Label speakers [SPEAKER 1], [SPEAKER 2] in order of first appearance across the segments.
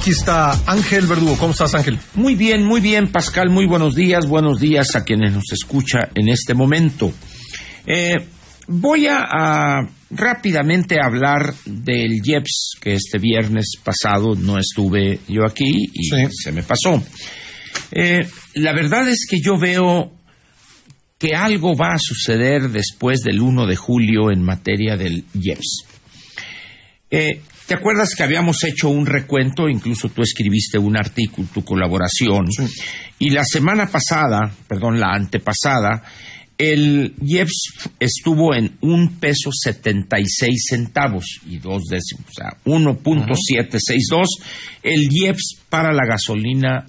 [SPEAKER 1] Aquí está Ángel Verdugo. ¿Cómo estás, Ángel?
[SPEAKER 2] Muy bien, Pascal. Muy buenos días a quienes nos escucha en este momento. Voy a rápidamente hablar del IEPS, que este viernes pasado no estuve yo aquí y se me pasó. La verdad es que yo veo que algo va a suceder después del 1 de julio en materia del IEPS. ¿Te acuerdas que habíamos hecho un recuento? Incluso tú escribiste un artículo, tu colaboración. Sí. Y la antepasada, el IEPS estuvo en $1.76 y 2 décimos, o sea, 1.762. El IEPS para la gasolina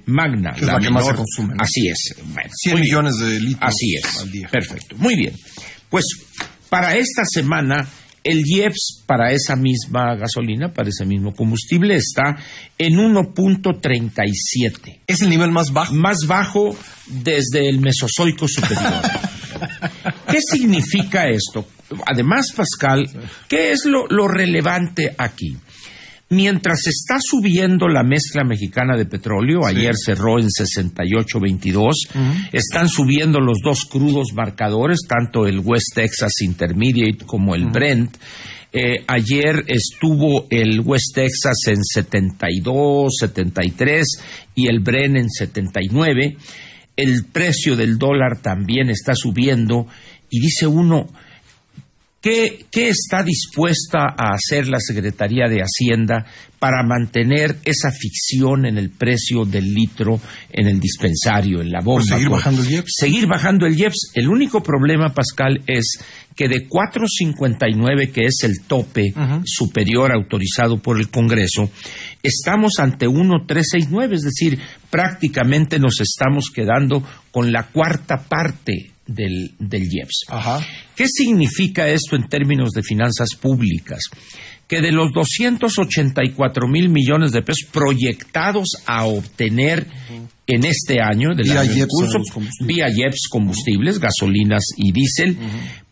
[SPEAKER 2] magna,
[SPEAKER 1] es la que más se consume, ¿no?
[SPEAKER 2] Así es. Bueno,
[SPEAKER 1] 100 millones de litros
[SPEAKER 2] así es,
[SPEAKER 1] al día.
[SPEAKER 2] Perfecto, muy bien. Pues para esta semana el IEPS para esa misma gasolina, para ese mismo combustible, está en 1.37.
[SPEAKER 1] ¿Es el nivel más bajo?
[SPEAKER 2] Más bajo desde el Mesozoico superior. ¿Qué significa esto? Además, Pascal, ¿qué es lo relevante aquí? Mientras está subiendo la mezcla mexicana de petróleo, ayer cerró en 68.22, están subiendo los dos crudos marcadores, tanto el West Texas Intermediate como el Brent. Ayer estuvo el West Texas en 72, 73 y el Brent en 79. El precio del dólar también está subiendo y dice uno, ¿qué está dispuesta a hacer la Secretaría de Hacienda para mantener esa ficción en el precio del litro en el dispensario, en la bomba?
[SPEAKER 1] Seguir bajando el IEPS.
[SPEAKER 2] Seguir bajando el IEPS. El único problema, Pascal, es que de 4.59, que es el tope superior autorizado por el Congreso, estamos ante 1.369, es decir, prácticamente nos estamos quedando con la cuarta parte del IEPS. ¿Qué significa esto en términos de finanzas públicas? Que de los 284 mil millones de pesos proyectados a obtener en este año del año en curso, vía IEPS combustibles, gasolinas y diésel,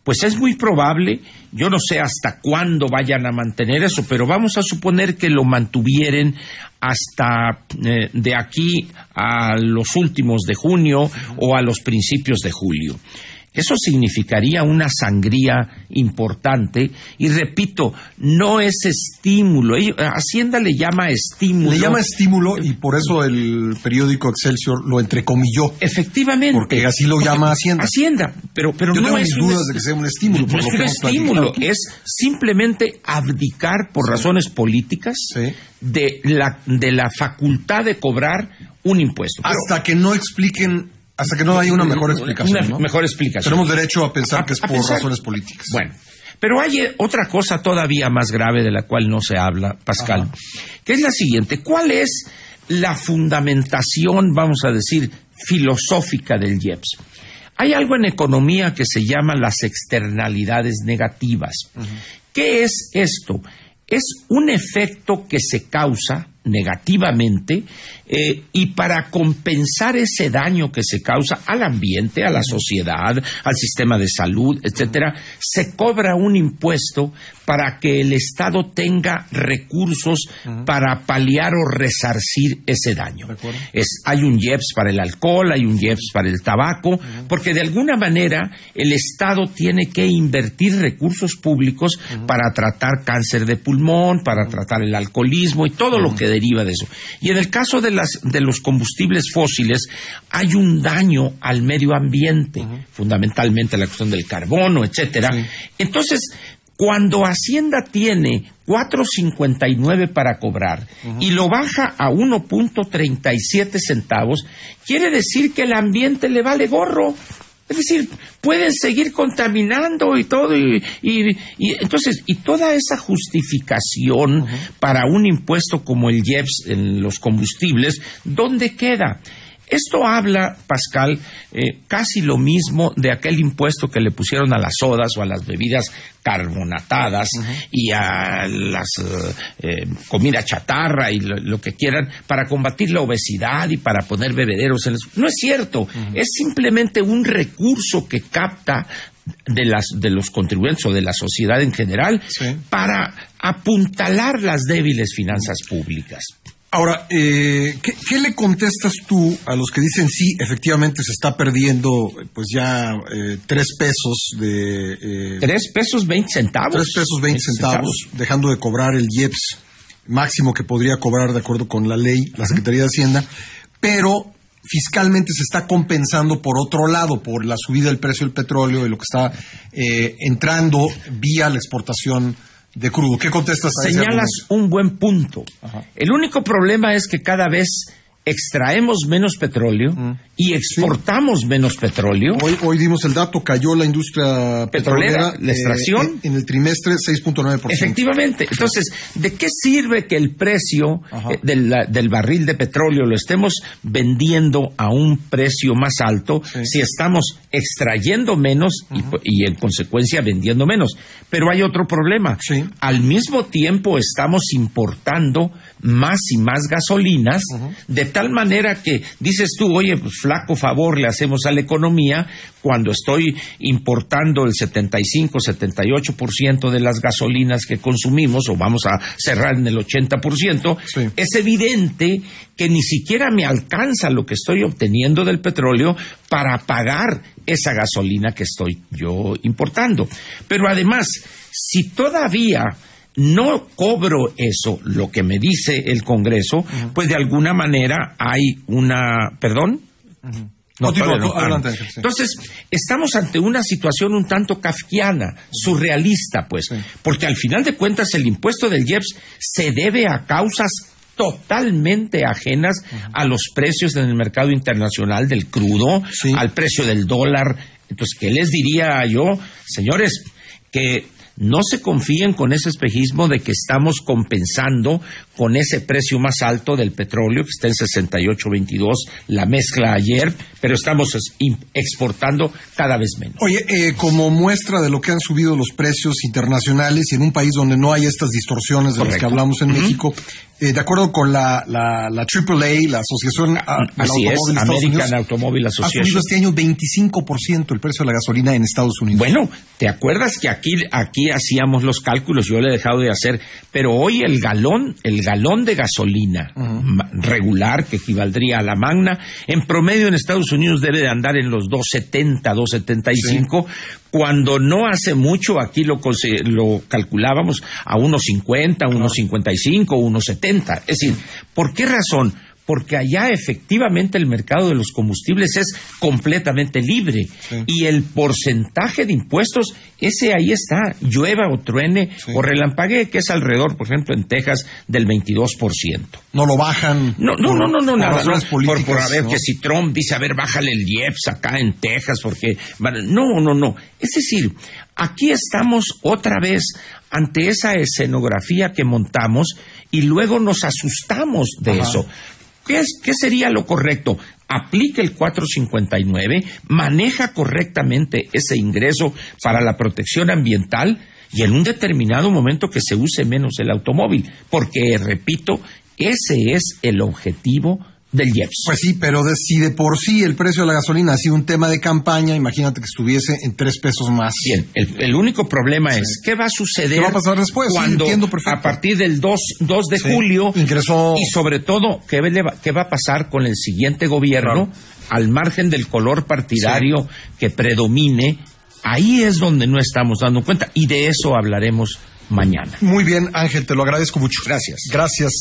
[SPEAKER 2] pues es muy probable, yo no sé hasta cuándo vayan a mantener eso, pero vamos a suponer que lo mantuvieran hasta de aquí a los últimos de junio o a los principios de julio. Eso significaría una sangría importante y, repito, no es estímulo. Hacienda le llama estímulo.
[SPEAKER 1] Le llama estímulo y por eso el periódico Excelsior lo entrecomilló.
[SPEAKER 2] Efectivamente.
[SPEAKER 1] Porque así lo llama Hacienda.
[SPEAKER 2] Pero
[SPEAKER 1] yo
[SPEAKER 2] no
[SPEAKER 1] tengo
[SPEAKER 2] es
[SPEAKER 1] mis dudas de que sea un estímulo.
[SPEAKER 2] No es un estímulo, es simplemente abdicar por razones políticas de la facultad de cobrar un impuesto.
[SPEAKER 1] Hasta que no expliquen... Hasta que no haya una mejor explicación.
[SPEAKER 2] Mejor explicación.
[SPEAKER 1] Tenemos derecho a pensar que es por razones políticas.
[SPEAKER 2] Bueno, pero hay otra cosa todavía más grave de la cual no se habla, Pascal, que es la siguiente. ¿Cuál es la fundamentación, vamos a decir, filosófica del IEPS? Hay algo en economía que se llama las externalidades negativas. ¿Qué es esto? Es un efecto que se causa negativamente y para compensar ese daño que se causa al ambiente, a la sociedad, al sistema de salud, etcétera, se cobra un impuesto para que el Estado tenga recursos para paliar o resarcir ese daño. Hay un IEPS para el alcohol, hay un IEPS para el tabaco, porque de alguna manera el Estado tiene que invertir recursos públicos para tratar cáncer de pulmón, para tratar el alcoholismo y todo lo que deriva de eso. Y en el caso de los combustibles fósiles hay un daño al medio ambiente, fundamentalmente la cuestión del carbono, etcétera. Entonces, cuando Hacienda tiene 4.59 para cobrar y lo baja a 1.37 centavos, quiere decir que el ambiente le vale gorro. Es decir, pueden seguir contaminando y todo, y entonces, y toda esa justificación para un impuesto como el IEPS en los combustibles, ¿dónde queda? Esto habla, Pascal, casi lo mismo de aquel impuesto que le pusieron a las sodas o a las bebidas carbonatadas y a las comida chatarra y lo que quieran para combatir la obesidad y para poner bebederos en los... No es cierto, es simplemente un recurso que capta de los contribuyentes o de la sociedad en general para apuntalar las débiles finanzas públicas.
[SPEAKER 1] Ahora, ¿qué le contestas tú a los que dicen sí, efectivamente se está perdiendo pues ya 3 pesos de...
[SPEAKER 2] 3 pesos 20 centavos.
[SPEAKER 1] 3 pesos 20 centavos, dejando de cobrar el IEPS máximo que podría cobrar de acuerdo con la ley, la Secretaría de Hacienda, pero fiscalmente se está compensando por otro lado, por la subida del precio del petróleo y lo que está entrando vía la exportación de crudo. ¿Qué contestas a ese argumento?
[SPEAKER 2] Señalas un buen punto. Ajá. El único problema es que cada vez extraemos menos petróleo y exportamos menos petróleo.
[SPEAKER 1] Hoy dimos el dato, cayó la industria petrolera,
[SPEAKER 2] la extracción.
[SPEAKER 1] En el trimestre 6.9%.
[SPEAKER 2] Efectivamente. Entonces, ¿de qué sirve que el precio del barril de petróleo lo estemos vendiendo a un precio más alto si estamos extrayendo menos y en consecuencia vendiendo menos? Pero hay otro problema. Sí. Al mismo tiempo estamos importando más y más gasolinas, de tal manera que dices tú, oye, pues flaco favor le hacemos a la economía cuando estoy importando el 75-78% de las gasolinas que consumimos, o vamos a cerrar en el 80%, es evidente que ni siquiera me alcanza lo que estoy obteniendo del petróleo para pagar esa gasolina que estoy yo importando. Pero además, si todavía no cobro eso, lo que me dice el Congreso, pues de alguna manera hay una... ¿Perdón?
[SPEAKER 1] Adelante.
[SPEAKER 2] Entonces, estamos ante una situación un tanto kafkiana, surrealista, pues, porque al final de cuentas el impuesto del IEPS se debe a causas totalmente ajenas a los precios en el mercado internacional del crudo, al precio del dólar. Entonces, ¿qué les diría yo? Señores, que no se confíen con ese espejismo de que estamos compensando con ese precio más alto del petróleo, que está en 68.22 la mezcla ayer, pero estamos exportando cada vez menos.
[SPEAKER 1] Oye, como muestra de lo que han subido los precios internacionales y en un país donde no hay estas distorsiones de las que hablamos en México, de acuerdo con la AAA, la Asociación
[SPEAKER 2] Así es, American Automobile
[SPEAKER 1] ha subido este año 25% el precio de la gasolina en Estados Unidos.
[SPEAKER 2] Bueno, ¿te acuerdas que aquí hacíamos los cálculos? Yo lo he dejado de hacer, pero hoy el galón de gasolina regular, que equivaldría a la magna, en promedio en Estados Unidos debe de andar en los 2.70, 2.75, cuando no hace mucho aquí lo calculábamos a 1.50, 1.55, 1.70. Es decir, ¿por qué razón? Porque allá efectivamente el mercado de los combustibles es completamente libre y el porcentaje de impuestos, ese ahí está, llueva o truene o relampaguee, que es alrededor, por ejemplo, en Texas del 22%.
[SPEAKER 1] No lo bajan.
[SPEAKER 2] No, nada. Por a ver, que si Trump dice, a ver, bájale el IEPS acá en Texas, porque... No. Es decir, aquí estamos otra vez ante esa escenografía que montamos y luego nos asustamos de eso. ¿Qué sería lo correcto? Aplique el 459, maneja correctamente ese ingreso para la protección ambiental y en un determinado momento que se use menos el automóvil, porque, repito, ese es el objetivo del IEPS.
[SPEAKER 1] Pues sí, pero si de por sí el precio de la gasolina ha sido un tema de campaña, imagínate que estuviese en 3 pesos más.
[SPEAKER 2] Bien, el único problema es, ¿qué va a suceder?
[SPEAKER 1] ¿Qué va a pasar después?
[SPEAKER 2] Cuando a partir del 2 de julio
[SPEAKER 1] ingresó...
[SPEAKER 2] Y sobre todo, ¿qué va a pasar con el siguiente gobierno? Al margen del color partidario que predomine, ahí es donde no estamos dando cuenta y de eso hablaremos mañana.
[SPEAKER 1] Muy bien, Ángel, te lo agradezco mucho.
[SPEAKER 2] Gracias.
[SPEAKER 1] Gracias.